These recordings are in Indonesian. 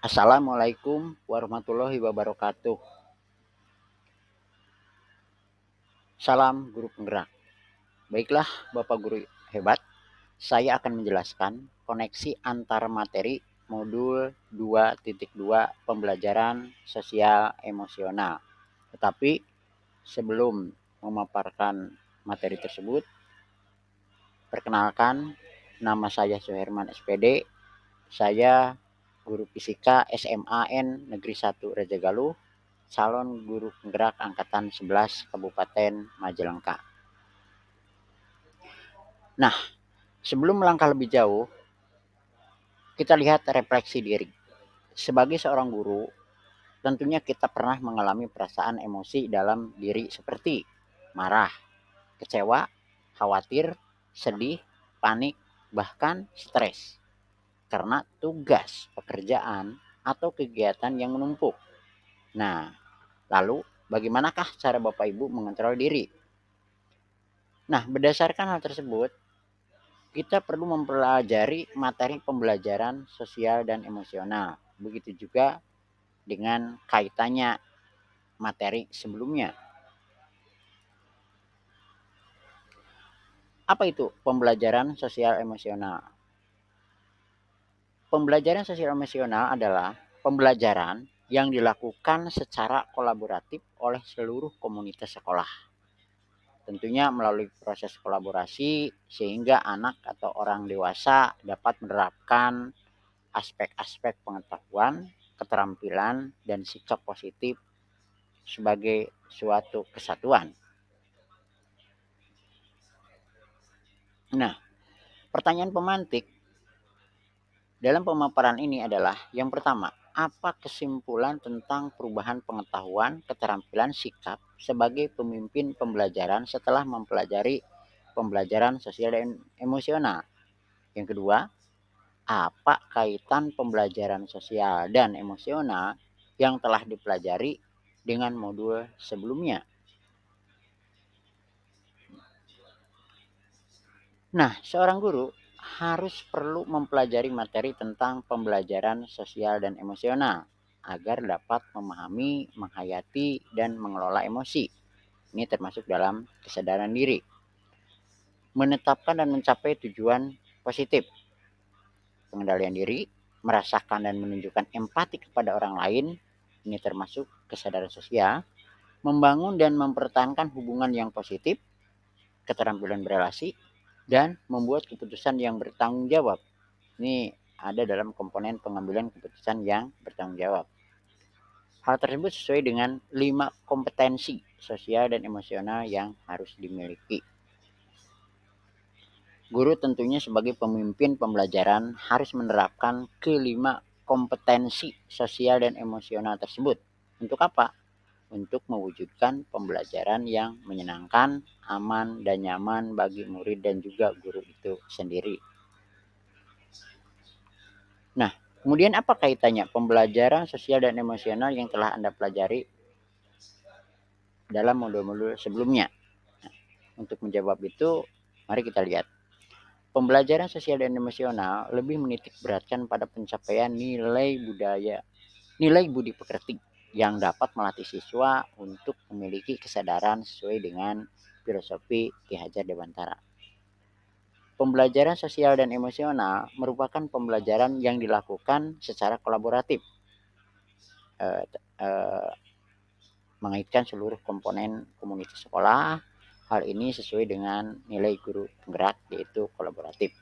Assalamualaikum warahmatullahi wabarakatuh. Salam guru penggerak. Baiklah, Bapak guru hebat, saya akan menjelaskan koneksi antar materi modul 2.2 pembelajaran sosial emosional. Tetapi sebelum memaparkan materi tersebut, perkenalkan, nama saya Suherman SPD. Saya guru fisika SMAN Negeri 1 Raja Galuh, calon guru penggerak angkatan 11 Kabupaten Majalengka. Nah, sebelum melangkah lebih jauh, kita lihat refleksi diri. Sebagai seorang guru, tentunya kita pernah mengalami perasaan emosi dalam diri seperti marah, kecewa, khawatir, sedih, panik, bahkan stres karena tugas, pekerjaan, atau kegiatan yang menumpuk. Nah, lalu bagaimanakah cara Bapak Ibu mengontrol diri? Nah, berdasarkan hal tersebut, kita perlu mempelajari materi pembelajaran sosial dan emosional. Begitu juga dengan kaitannya materi sebelumnya. Apa itu pembelajaran sosial emosional? Pembelajaran sosial emosional adalah pembelajaran yang dilakukan secara kolaboratif oleh seluruh komunitas sekolah. Tentunya melalui proses kolaborasi sehingga anak atau orang dewasa dapat menerapkan aspek-aspek pengetahuan, keterampilan, dan sikap positif sebagai suatu kesatuan. Nah, pertanyaan pemantik dalam pemaparan ini adalah yang pertama, apa kesimpulan tentang perubahan pengetahuan, keterampilan, sikap sebagai pemimpin pembelajaran setelah mempelajari pembelajaran sosial dan emosional? Yang kedua, apa kaitan pembelajaran sosial dan emosional yang telah dipelajari dengan modul sebelumnya? Nah, seorang guru harus perlu mempelajari materi tentang pembelajaran sosial dan emosional agar dapat memahami, menghayati, dan mengelola emosi. Ini termasuk dalam kesadaran diri. Menetapkan dan mencapai tujuan positif. Pengendalian diri, merasakan dan menunjukkan empati kepada orang lain, ini termasuk kesadaran sosial. Membangun dan mempertahankan hubungan yang positif, keterampilan berelasi, dan membuat keputusan yang bertanggung jawab. Ini ada dalam komponen pengambilan keputusan yang bertanggung jawab. Hal tersebut sesuai dengan 5 kompetensi sosial dan emosional yang harus dimiliki. Guru tentunya sebagai pemimpin pembelajaran harus menerapkan kelima kompetensi sosial dan emosional tersebut. Untuk apa? Untuk mewujudkan pembelajaran yang menyenangkan, aman, dan nyaman bagi murid dan juga guru itu sendiri. Nah, kemudian apa kaitannya pembelajaran sosial dan emosional yang telah Anda pelajari dalam modul-modul sebelumnya? Nah, untuk menjawab itu, mari kita lihat. Pembelajaran sosial dan emosional lebih menitik beratkan pada pencapaian nilai budi pekerti yang dapat melatih siswa untuk memiliki kesadaran sesuai dengan filosofi Ki Hajar Dewantara. Pembelajaran sosial dan emosional merupakan pembelajaran yang dilakukan secara kolaboratif, eh, eh, mengaitkan seluruh komponen komunitas sekolah. Hal ini sesuai dengan nilai guru penggerak, yaitu kolaboratif.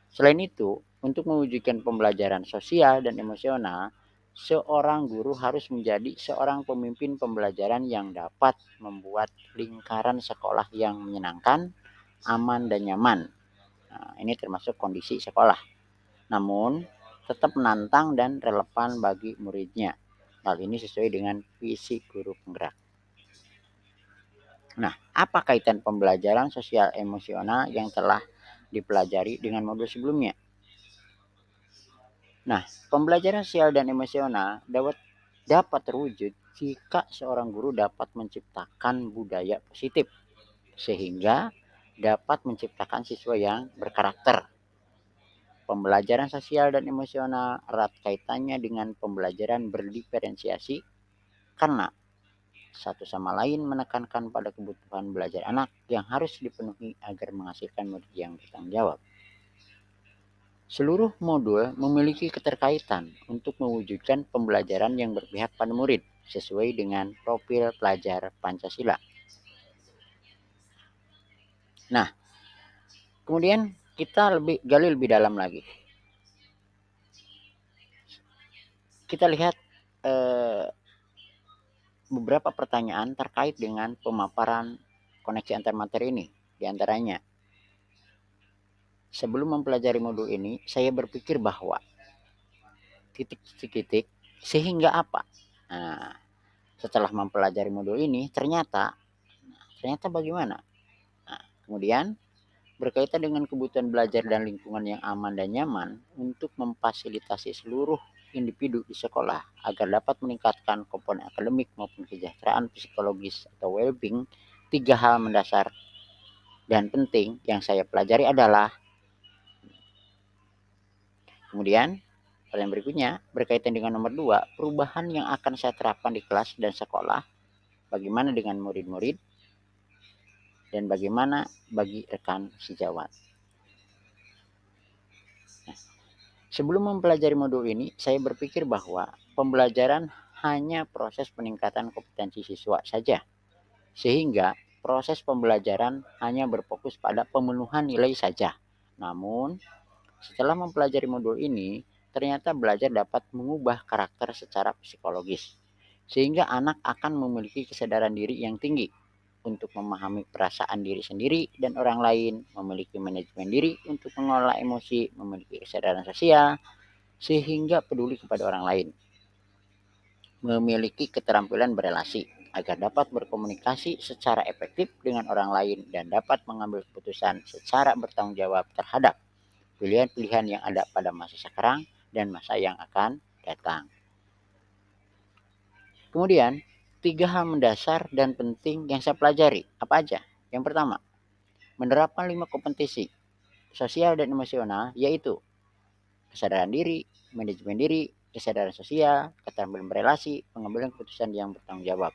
Selain itu, untuk mewujudkan pembelajaran sosial dan emosional, seorang guru harus menjadi seorang pemimpin pembelajaran yang dapat membuat lingkaran sekolah yang menyenangkan, aman, dan nyaman. Nah, ini termasuk kondisi sekolah. Namun, tetap menantang dan relevan bagi muridnya. Hal ini sesuai dengan visi guru penggerak. Nah, apa kaitan pembelajaran sosial emosional yang telah dipelajari dengan modul sebelumnya? Nah, pembelajaran sosial dan emosional dapat terwujud jika seorang guru dapat menciptakan budaya positif sehingga dapat menciptakan siswa yang berkarakter. Pembelajaran sosial dan emosional erat kaitannya dengan pembelajaran berdiferensiasi karena satu sama lain menekankan pada kebutuhan belajar anak yang harus dipenuhi agar menghasilkan murid yang bertanggung jawab. Seluruh modul memiliki keterkaitan untuk mewujudkan pembelajaran yang berpihak pada murid sesuai dengan profil pelajar Pancasila. Nah, kemudian kita gali lebih dalam lagi. Kita lihat beberapa pertanyaan terkait dengan pemaparan koneksi antar materi ini. Di antaranya, sebelum mempelajari modul ini, saya berpikir bahwa titik-titik sehingga apa? Nah, setelah mempelajari modul ini, ternyata bagaimana? Nah, kemudian berkaitan dengan kebutuhan belajar dan lingkungan yang aman dan nyaman untuk memfasilitasi seluruh individu di sekolah agar dapat meningkatkan komponen akademik maupun kesejahteraan psikologis atau well-being. 3 hal mendasar dan penting yang saya pelajari adalah, kemudian pertanyaan berikutnya berkaitan dengan nomor 2, perubahan yang akan saya terapkan di kelas dan sekolah, bagaimana dengan murid-murid, dan bagaimana bagi rekan sejawat. Sebelum mempelajari modul ini, saya berpikir bahwa pembelajaran hanya proses peningkatan kompetensi siswa saja, sehingga proses pembelajaran hanya berfokus pada pemenuhan nilai saja. Namun, setelah mempelajari modul ini, ternyata belajar dapat mengubah karakter secara psikologis, sehingga anak akan memiliki kesadaran diri yang tinggi untuk memahami perasaan diri sendiri dan orang lain, memiliki manajemen diri untuk mengelola emosi, memiliki kesadaran sosial, sehingga peduli kepada orang lain, memiliki keterampilan berelasi agar dapat berkomunikasi secara efektif dengan orang lain dan dapat mengambil keputusan secara bertanggung jawab terhadap pilihan-pilihan yang ada pada masa sekarang dan masa yang akan datang. Kemudian, 3 hal mendasar dan penting yang saya pelajari. Apa aja? Yang pertama, menerapkan 5 kompetensi sosial dan emosional, yaitu kesadaran diri, manajemen diri, kesadaran sosial, keterampilan berelasi, pengambilan keputusan yang bertanggung jawab.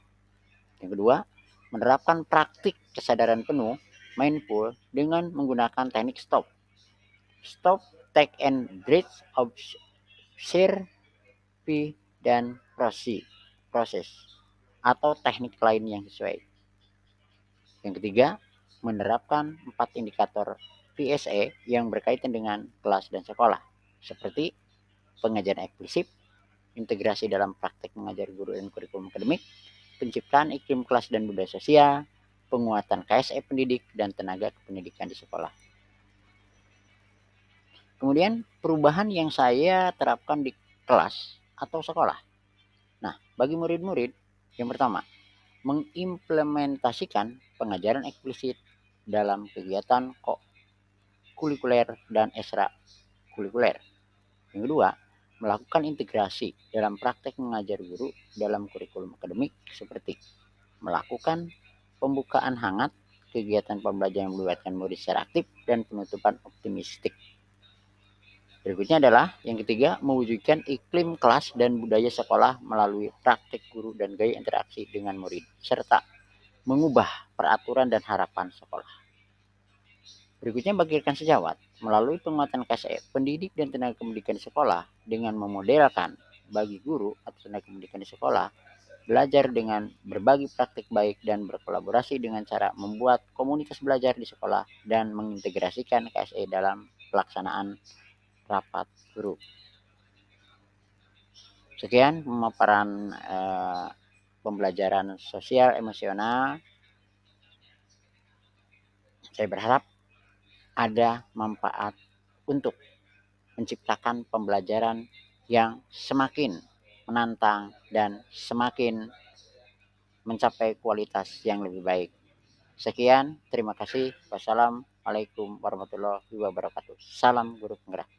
Yang kedua, menerapkan praktik kesadaran penuh, mindful, dengan menggunakan teknik stop, take and breathe, observe, dan proses atau teknik lain yang sesuai. Yang ketiga, menerapkan 4 indikator PSE yang berkaitan dengan kelas dan sekolah, seperti pengajaran eksplisit, integrasi dalam praktek mengajar guru dan kurikulum akademik, penciptaan iklim kelas dan budaya sosial, penguatan KSE pendidik dan tenaga kependidikan di sekolah. Kemudian perubahan yang saya terapkan di kelas atau sekolah. Nah, bagi murid-murid, yang pertama, mengimplementasikan pengajaran eksplisit dalam kegiatan kulikuler dan ekstra kulikuler. Yang kedua, melakukan integrasi dalam praktek mengajar guru dalam kurikulum akademik seperti melakukan pembukaan hangat, kegiatan pembelajaran yang melibatkan murid secara aktif, dan penutupan optimistik. Berikutnya adalah yang ketiga, mewujudkan iklim kelas dan budaya sekolah melalui praktik guru dan gaya interaksi dengan murid, serta mengubah peraturan dan harapan sekolah. Berikutnya bagi rekan sejawat, melalui penguatan KSE, pendidik dan tenaga pendidikan di sekolah dengan memodelkan bagi guru atau tenaga pendidikan di sekolah, belajar dengan berbagi praktik baik dan berkolaborasi dengan cara membuat komunitas belajar di sekolah dan mengintegrasikan KSE dalam pelaksanaan rapat guru. Sekian pemaparan pembelajaran sosial emosional. Saya berharap ada manfaat untuk menciptakan pembelajaran yang semakin menantang dan semakin mencapai kualitas yang lebih baik. Sekian, terima kasih. Wassalamualaikum warahmatullahi wabarakatuh. Salam guru penggerak.